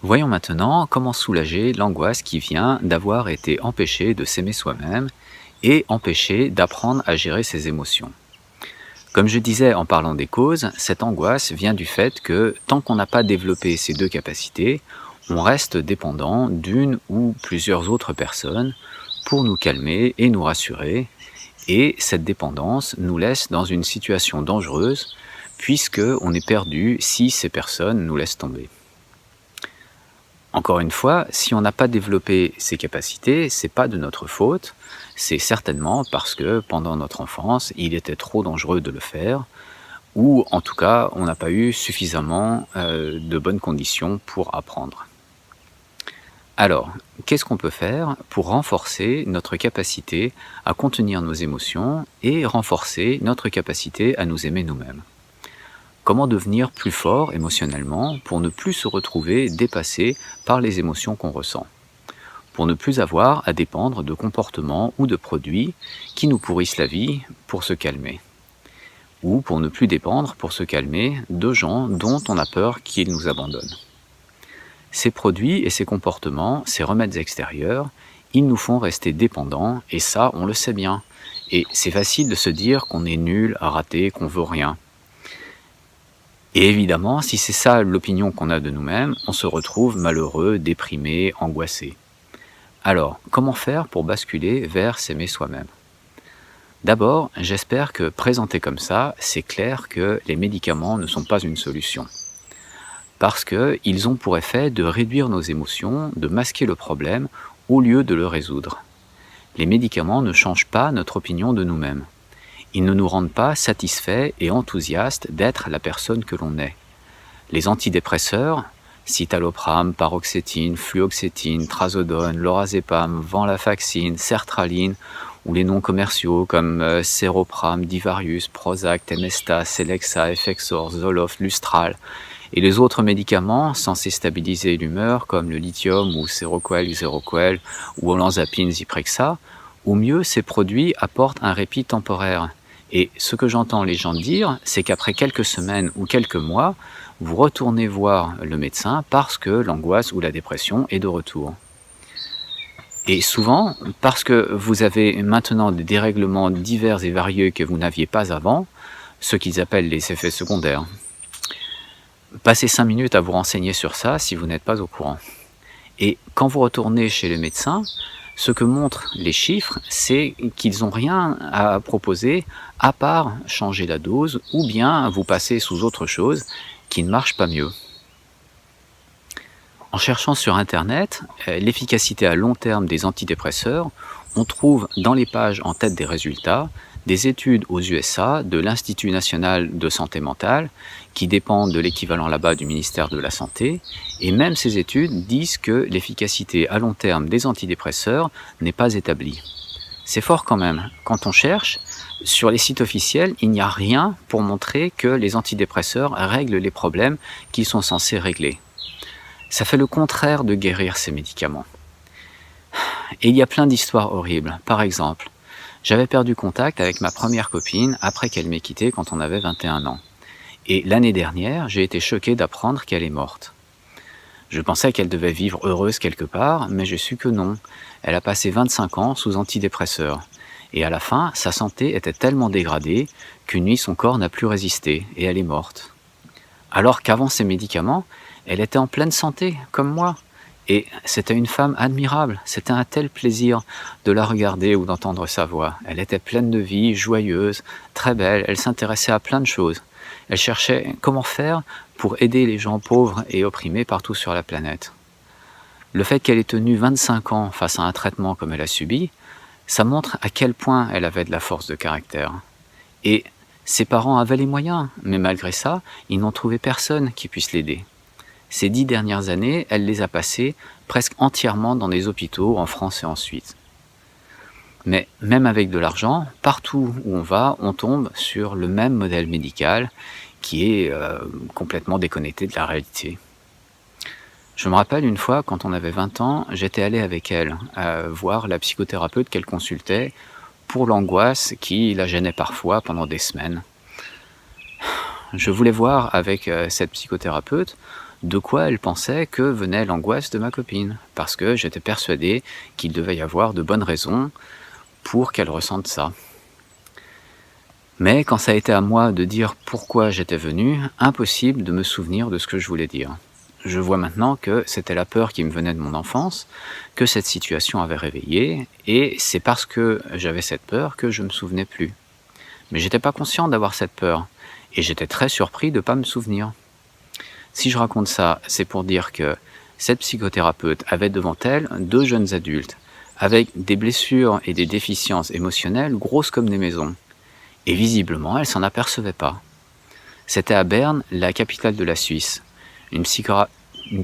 Voyons maintenant comment soulager l'angoisse qui vient d'avoir été empêché de s'aimer soi-même et empêché d'apprendre à gérer ses émotions. Comme je disais en parlant des causes, cette angoisse vient du fait que tant qu'on n'a pas développé ces deux capacités, on reste dépendant d'une ou plusieurs autres personnes pour nous calmer et nous rassurer, et cette dépendance nous laisse dans une situation dangereuse puisque on est perdu si ces personnes nous laissent tomber. Encore une fois, si on n'a pas développé ces capacités, c'est pas de notre faute, c'est certainement parce que pendant notre enfance, il était trop dangereux de le faire, ou en tout cas, on n'a pas eu suffisamment de bonnes conditions pour apprendre. Alors, qu'est-ce qu'on peut faire pour renforcer notre capacité à contenir nos émotions et renforcer notre capacité à nous aimer nous-mêmes? Comment devenir plus fort émotionnellement pour ne plus se retrouver dépassé par les émotions qu'on ressent? Pour ne plus avoir à dépendre de comportements ou de produits qui nous pourrissent la vie pour se calmer. Ou pour ne plus dépendre, pour se calmer, de gens dont on a peur qu'ils nous abandonnent. Ces produits et ces comportements, ces remèdes extérieurs, ils nous font rester dépendants et ça, on le sait bien. Et c'est facile de se dire qu'on est nul, raté, qu'on veut rien. Et évidemment, si c'est ça l'opinion qu'on a de nous-mêmes, on se retrouve malheureux, déprimé, angoissé. Alors, comment faire pour basculer vers s'aimer soi-même? D'abord, j'espère que présenté comme ça, c'est clair que les médicaments ne sont pas une solution. Parce qu'ils ont pour effet de réduire nos émotions, de masquer le problème, au lieu de le résoudre. Les médicaments ne changent pas notre opinion de nous-mêmes. Ils ne nous rendent pas satisfaits et enthousiastes d'être la personne que l'on est. Les antidépresseurs, citalopram, paroxétine, fluoxétine, trazodone, lorazépam, venlafaxine, sertraline, ou les noms commerciaux comme Séropram, Divarius, Prozac, Temesta, Celexa, Effexor, Zoloft, Lustral, et les autres médicaments censés stabiliser l'humeur comme le lithium ou Seroquel, Iseroquel, ou olanzapine, Zyprexa, ou mieux, ces produits apportent un répit temporaire. Et ce que j'entends les gens dire, c'est qu'après quelques semaines ou quelques mois, vous retournez voir le médecin parce que l'angoisse ou la dépression est de retour. Et souvent, parce que vous avez maintenant des dérèglements divers et variés que vous n'aviez pas avant, ce qu'ils appellent les effets secondaires. Passez 5 minutes à vous renseigner sur ça si vous n'êtes pas au courant. Et quand vous retournez chez le médecin, ce que montrent les chiffres, c'est qu'ils n'ont rien à proposer à part changer la dose ou bien vous passer sous autre chose qui ne marche pas mieux. En cherchant sur Internet l'efficacité à long terme des antidépresseurs, on trouve dans les pages en tête des résultats des études aux USA de l'Institut national de santé mentale, qui dépend de l'équivalent là-bas du ministère de la Santé, et même ces études disent que l'efficacité à long terme des antidépresseurs n'est pas établie. C'est fort quand même. Quand on cherche, sur les sites officiels, il n'y a rien pour montrer que les antidépresseurs règlent les problèmes qu'ils sont censés régler. Ça fait le contraire de guérir ces médicaments. Et il y a plein d'histoires horribles. Par exemple, j'avais perdu contact avec ma première copine après qu'elle m'ait quitté quand on avait 21 ans. Et l'année dernière, j'ai été choqué d'apprendre qu'elle est morte. Je pensais qu'elle devait vivre heureuse quelque part, mais je sus que non. Elle a passé 25 ans sous antidépresseurs. Et à la fin, sa santé était tellement dégradée qu'une nuit, son corps n'a plus résisté et elle est morte. Alors qu'avant ces médicaments, elle était en pleine santé, comme moi. Et c'était une femme admirable, c'était un tel plaisir de la regarder ou d'entendre sa voix. Elle était pleine de vie, joyeuse, très belle, elle s'intéressait à plein de choses. Elle cherchait comment faire pour aider les gens pauvres et opprimés partout sur la planète. Le fait qu'elle ait tenu 25 ans face à un traitement comme elle a subi, ça montre à quel point elle avait de la force de caractère. Et ses parents avaient les moyens, mais malgré ça, ils n'ont trouvé personne qui puisse l'aider. Ces 10 dernières années, elle les a passées presque entièrement dans des hôpitaux en France et en Suisse. Mais même avec de l'argent, partout où on va, on tombe sur le même modèle médical qui est complètement déconnecté de la réalité. Je me rappelle une fois, quand on avait 20 ans, j'étais allé avec elle voir la psychothérapeute qu'elle consultait pour l'angoisse qui la gênait parfois pendant des semaines. Je voulais voir avec cette psychothérapeute de quoi elle pensait que venait l'angoisse de ma copine, parce que j'étais persuadé qu'il devait y avoir de bonnes raisons pour qu'elle ressente ça. Mais quand ça a été à moi de dire pourquoi j'étais venu, impossible de me souvenir de ce que je voulais dire. Je vois maintenant que c'était la peur qui me venait de mon enfance, que cette situation avait réveillé, et c'est parce que j'avais cette peur que je ne me souvenais plus. Mais j'étais pas conscient d'avoir cette peur, et j'étais très surpris de ne pas me souvenir. Si je raconte ça, c'est pour dire que cette psychothérapeute avait devant elle 2 jeunes adultes, avec des blessures et des déficiences émotionnelles grosses comme des maisons. Et visiblement, elle s'en apercevait pas. C'était à Berne, la capitale de la Suisse. Une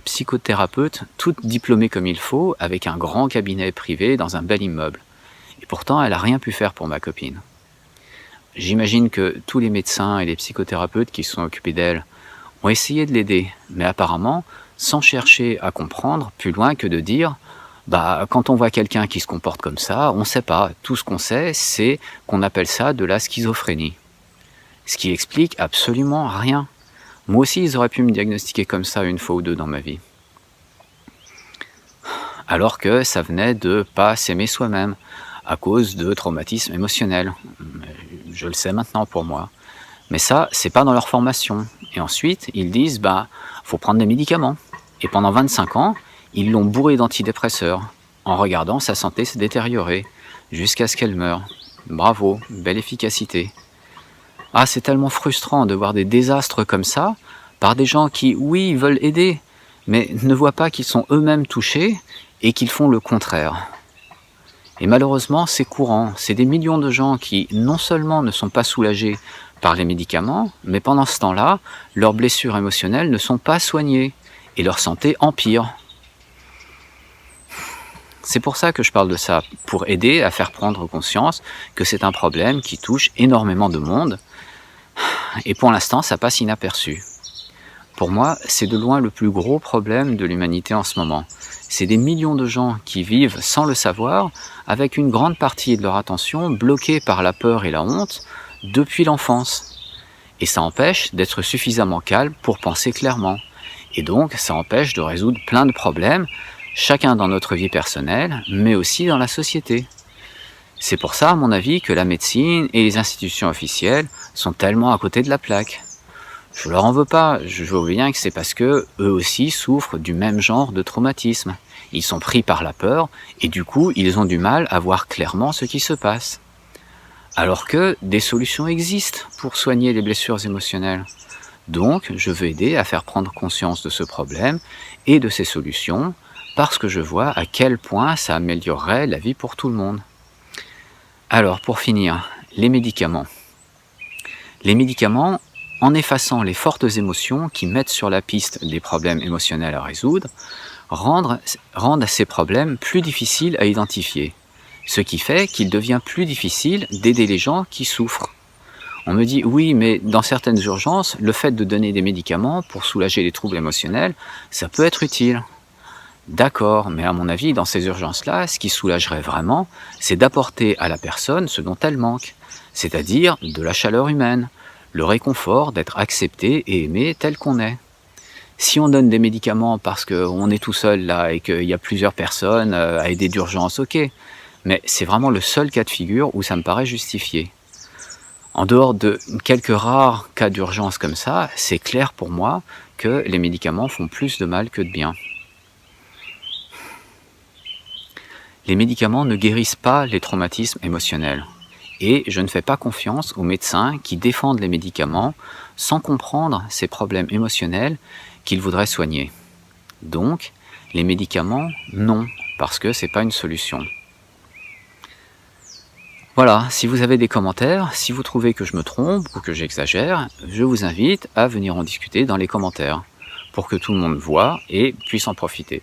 psychothérapeute, toute diplômée comme il faut, avec un grand cabinet privé dans un bel immeuble. Et pourtant, elle n'a rien pu faire pour ma copine. J'imagine que tous les médecins et les psychothérapeutes qui se sont occupés d'elle ont essayé de l'aider, mais apparemment, sans chercher à comprendre plus loin que de dire quand on voit quelqu'un qui se comporte comme ça, on ne sait pas. Tout ce qu'on sait, c'est qu'on appelle ça de la schizophrénie. Ce qui explique absolument rien. Moi aussi, ils auraient pu me diagnostiquer comme ça 1 fois ou 2 dans ma vie. Alors que ça venait de pas s'aimer soi-même, à cause de traumatismes émotionnels. Je le sais maintenant pour moi. Mais ça, c'est pas dans leur formation. Et ensuite, ils disent, faut prendre des médicaments. Et pendant 25 ans, ils l'ont bourré d'antidépresseurs, en regardant sa santé se détériorer, jusqu'à ce qu'elle meure. Bravo, belle efficacité. Ah, c'est tellement frustrant de voir des désastres comme ça, par des gens qui, oui, veulent aider, mais ne voient pas qu'ils sont eux-mêmes touchés, et qu'ils font le contraire. Et malheureusement, c'est courant, c'est des millions de gens qui, non seulement ne sont pas soulagés par les médicaments, mais pendant ce temps-là, leurs blessures émotionnelles ne sont pas soignées, et leur santé empire. C'est pour ça que je parle de ça, pour aider à faire prendre conscience que c'est un problème qui touche énormément de monde, et pour l'instant ça passe inaperçu. Pour moi, c'est de loin le plus gros problème de l'humanité en ce moment. C'est des millions de gens qui vivent sans le savoir, avec une grande partie de leur attention bloquée par la peur et la honte depuis l'enfance. Et ça empêche d'être suffisamment calme pour penser clairement. Et donc, ça empêche de résoudre plein de problèmes, chacun dans notre vie personnelle, mais aussi dans la société. C'est pour ça, à mon avis, que la médecine et les institutions officielles sont tellement à côté de la plaque. Je leur en veux pas, je vois bien que c'est parce que eux aussi souffrent du même genre de traumatisme. Ils sont pris par la peur et du coup, ils ont du mal à voir clairement ce qui se passe. Alors que des solutions existent pour soigner les blessures émotionnelles. Donc, je veux aider à faire prendre conscience de ce problème et de ses solutions, parce que je vois à quel point ça améliorerait la vie pour tout le monde. Alors, pour finir, les médicaments. Les médicaments, en effaçant les fortes émotions qui mettent sur la piste des problèmes émotionnels à résoudre, rendent ces problèmes plus difficiles à identifier. Ce qui fait qu'il devient plus difficile d'aider les gens qui souffrent. On me dit, oui, mais dans certaines urgences, le fait de donner des médicaments pour soulager les troubles émotionnels, ça peut être utile. D'accord, mais à mon avis, dans ces urgences-là, ce qui soulagerait vraiment, c'est d'apporter à la personne ce dont elle manque, c'est-à-dire de la chaleur humaine, le réconfort d'être accepté et aimé tel qu'on est. Si on donne des médicaments parce qu'on est tout seul là et qu'il y a plusieurs personnes à aider d'urgence, ok, mais c'est vraiment le seul cas de figure où ça me paraît justifié. En dehors de quelques rares cas d'urgence comme ça, c'est clair pour moi que les médicaments font plus de mal que de bien. Les médicaments ne guérissent pas les traumatismes émotionnels. Et je ne fais pas confiance aux médecins qui défendent les médicaments sans comprendre ces problèmes émotionnels qu'ils voudraient soigner. Donc, les médicaments, non, parce que ce n'est pas une solution. Voilà, si vous avez des commentaires, si vous trouvez que je me trompe ou que j'exagère, je vous invite à venir en discuter dans les commentaires, pour que tout le monde voit et puisse en profiter.